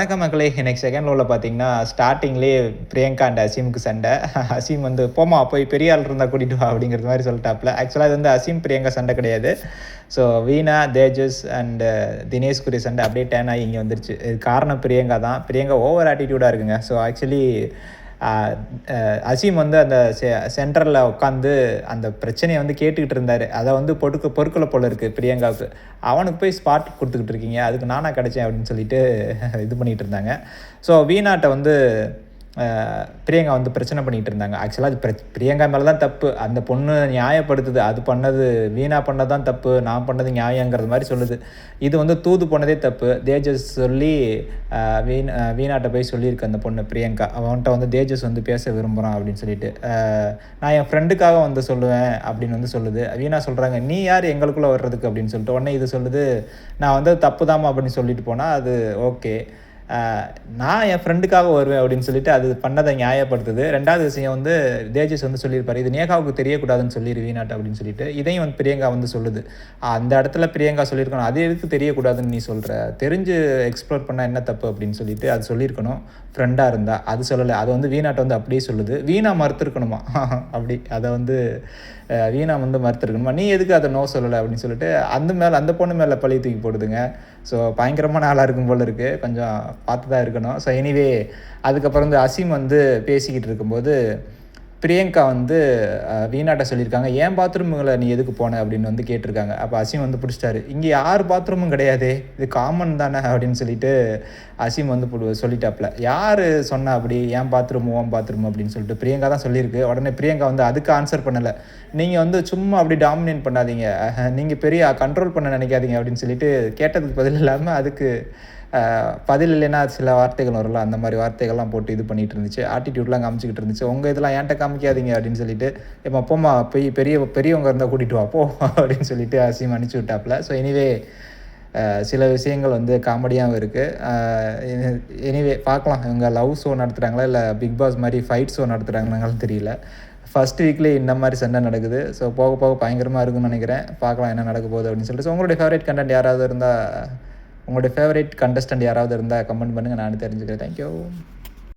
வணக்கம் மக்களே! இன்னைக்கு செகண்ட் ரோல பார்த்தீங்கன்னா, ஸ்டார்ட்டிங்லேயே பிரியங்கா அண்ட் அசீமுக்கு சண்டை. அசீம் வந்து "போம்மா போய் பெரிய ஆள் இருந்தா கூட்டிட்டு வா" அப்படிங்கிற மாரி சொல்லிட்டாப்ல. ஆக்சுவலா இது வந்து அசீம், பிரியங்கா சண்டை கிடையாது. ஸோ வீணா, தேஜஸ் அண்ட் தினேஷ்குரிய சண்டை அப்படியே டர்ன் ஆகி இங்க வந்துருச்சு. இதுக்கு காரணம் பிரியங்கா தான். பிரியங்கா ஓவர் ஆட்டிட்யூடா இருக்குங்க. ஸோ ஆக்சுவலி அ அ அசீம் வந்து அந்த சென்டர்ல உட்காந்து அந்த பிரச்சனைய வந்து கேட்டுக்கிட்டு இருந்தாரு. அத வந்து பொறுக்கல போல இருக்கு பிரியங்காவுக்கு. அவனுக்கு போய் ஸ்பாட் குடுத்துக்கிட்டு இருக்கீங்க. அதுக்கு நானா கிடைச்சேன் அப்படின்னு சொல்லிட்டு இது பண்ணிட்டு இருந்தாங்க. ஸோ வீணாட்ட வந்து பிரியங்கா வந்து பிரச்சனை பண்ணிட்டு இருந்தாங்க. ஆக்சுவலா அது பிரியங்கா மேல தான் தப்பு. அந்த பொண்ணு நியாயப்படுத்துது. அது பண்ணது வீணா பண்ணது தான் தப்பு. நான் பண்ணது நியாயங்கிறது மாரி சொல்லுது. இது வந்து தூது போனதே தப்பு. தேஜஸ் சொல்லி வீணாட்ட போய் சொல்லியிருக்கு அந்த பொண்ணு பிரியங்கா. அவன்ட்ட வந்து தேஜஸ் வந்து பேச விரும்புறான் அப்படின்னு சொல்லிட்டு. நான் என் ஃப்ரெண்டுக்காக வந்து சொல்லுவேன் அப்படின்னு வந்து சொல்லுது. வீணா சொல்றாங்க, "நீ யாரு எங்களுக்குள்ள வர்றதுக்கு?" அப்படின்னு சொல்லிட்டு. உடனே இது சொல்லுது, "நான் வந்தது தப்புதாம்மா" அப்படின்னு சொல்லிட்டு போனா, அது ஓகே. நான் என் ஃப்ரெண்டுக்காக வருவேன் அப்படின்னு சொல்லிட்டு அது பண்ணதை நியாயப்படுத்துது. 2வது விஷயம் வந்து தேஜஸ் வந்து சொல்லியிருப்பாரு, "இது நேகாவுக்கு தெரியக்கூடாதுன்னு சொல்லிரு வீணாட்ட" அப்படின்னு சொல்லிட்டு. இதையும் வந்து பிரியங்கா வந்து சொல்லுது. அந்த இடத்துல பிரியங்கா சொல்லியிருக்கணும், "அது எதுக்கு தெரியக்கூடாதுன்னு நீ சொல்ற? தெரிஞ்சு எக்ஸ்ப்ளோர் பண்ணா என்ன தப்பு?" அப்படின்னு சொல்லிட்டு அது சொல்லியிருக்கணும். ஃப்ரெண்டா இருந்தா. அது சொல்லல. அது வந்து வீணாட்ட வந்து அப்படியே சொல்லுது. வீணா மறுத்திருக்கணுமா அப்படி. அத வந்து வீணா வந்து மறுத்திருக்கணுமா, "நீ எதுக்கு அத நோ சொல்லல?" அப்படின்னு சொல்லிட்டு அந்த பொண்ணு மேல பழிய தூக்கி போடுதுங்க. ஸோ பயங்கரமான ஆளா இருக்கும் போல இருக்கு. கொஞ்சம் பார்த்து தான் இருக்கணும். ஸோ எனிவே அதுக்கப்புறம் வந்து அசீம் வந்து பேசிக்கிட்டு இருக்கும்போது, பிரியங்கா வந்து வீணாட்ட சொல்லியிருக்காங்க, "என் பாத்ரூம்குள்ள நீ எதுக்கு போன?" அப்படின்னு வந்து கேட்டிருக்காங்க. அப்ப அசீம் வந்து புடிச்சிட்டாரு. "இங்க யார் பாத்ரூமும் கிடையாதே! இது காமன் தானே" அப்படின்னு சொல்லிட்டு அசீம் வந்து சொல்லிட்டாப்ல. "யாரு சொன்னா அப்படி? என் பாத்ரூம், உன் பாத்ரூம்" அப்படின்னு சொல்லிட்டு. பிரியங்கா தான் சொல்லியிருக்கு. உடனே பிரியங்கா வந்து அதுக்கு ஆன்சர் பண்ணல. "நீங்க வந்து சும்மா அப்படி டாமினேட் பண்ணாதீங்க. நீங்க பெரிய கண்ட்ரோல் பண்ண நினைக்காதீங்க" அப்படின்னு சொல்லிட்டு கேட்டதுக்கு பதில் இல்லாம அதுக்கு பதில் இல்லைன்னா சில வார்த்தைகள் வரும்ல, அந்த மாரி வார்த்தைகள்லாம் போட்டு இது பண்ணிட்டு இருந்துச்சு. ஆட்டிட்யூட்லாம் காமிச்சுக்கிட்டு இருந்துச்சு. "உங்க இதெல்லாம் என்ட்ட காமிக்காதீங்க" அப்படின்னு சொல்லிட்டு, "ஏம்மா போம்மா போய் பெரியவங்க இருந்தா கூட்டிட்டு வா போ" அப்படின்னு சொல்லிட்டு அசீம் அனுப்பிச்சு விட்டாப்ல. ஸோ எனிவே சில விஷயங்கள் வந்து காமெடியாவும் இருக்கு. எனிவே பார்க்கலாம். இவங்க லவ் ஷோ நடத்துறாங்களா, இல்ல பிக் பாஸ் மாரி ஃபைட் ஷோ நடத்துறாங்களான்னு தெரியல. ஃபர்ஸ்ட் வீக்லயே இந்த மாரி சண்டை நடக்குது. ஸோ போக போக பயங்கரமா இருக்கும்னு நெனைக்கிறேன். பார்க்கலாம் என்ன நடக்க போகுது அப்படின்னு சொல்லிட்டு. ஸோ உங்களுடைய ஃபேவரைட் கண்டஸ்டன்ட் யாராவது இருந்தா கமெண்ட் பண்ணுங்க. நானும் தெரிஞ்சுக்கிறேன். Thank you.